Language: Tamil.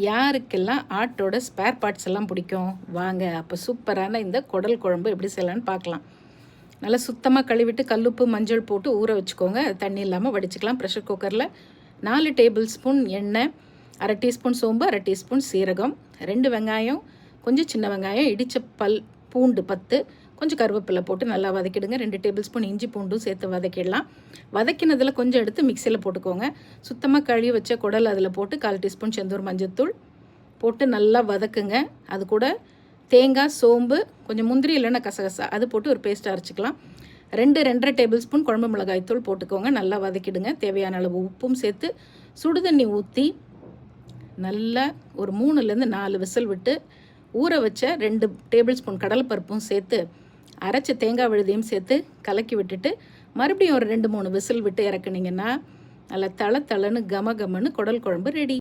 யாருக்கெல்லாம் ஆட்டோட ஸ்பேர் பார்ட்ஸ் எல்லாம் பிடிக்கும் வாங்க. அப்போ சூப்பரான இந்த குடல் குழம்பு எப்படி செய்யலான்னு பார்க்கலாம். நல்லா சுத்தமாக கழுவிட்டு கல்லுப்பு மஞ்சள் போட்டு ஊற வச்சுக்கோங்க. தண்ணி இல்லாமல் வடிச்சுக்கலாம். ப்ரெஷர் குக்கரில் 4 டேபிள் ஸ்பூன் எண்ணெய், 1/2 டீஸ்பூன் சோம்பு, 1/2 டீஸ்பூன் சீரகம், 2 வெங்காயம், கொஞ்சம் சின்ன வெங்காயம், இடித்த பூண்டு 10, கொஞ்சம் கருவேப்பிலை போட்டு நல்லா வதக்கிடுங்க. 2 டேபிள் ஸ்பூன் இஞ்சி பூண்டும் சேர்த்து வதக்கிடலாம். வதக்கினதில் கொஞ்சம் எடுத்து மிக்சியில் போட்டுக்கோங்க. சுத்தமாக கழுவி வச்ச குடல் அதில் போட்டு 1/4 டீஸ்பூன் செந்தூர் மஞ்சத்தூள் போட்டு நல்லா வதக்குங்க. அது கூட தேங்காய், சோம்பு, கொஞ்சம் முந்திரி இல்லைன்னா கசகசா அது போட்டு ஒரு பேஸ்ட்டாக அரைச்சிக்கலாம். 2-2.5 டேபிள் ஸ்பூன் குழம்பு மிளகாய் தூள் போட்டுக்கோங்க. நல்லா வதக்கிடுங்க. தேவையான அளவு உப்பும் சேர்த்து சுடுதண்ணி ஊற்றி நல்லா ஒரு 3-4 விசில் விட்டு ஊற வச்ச 2 டேபிள் ஸ்பூன் கடலைப்பருப்பும் சேர்த்து அரைச்ச தேங்காய் விழுதையும் சேர்த்து கலக்கி விட்டுட்டு மறுபடியும் ஒரு 2-3 விசில் விட்டு இறக்குனீங்கன்னா நல்லா தளன்னு கம கமன்னு குடல் குழம்பு ரெடி.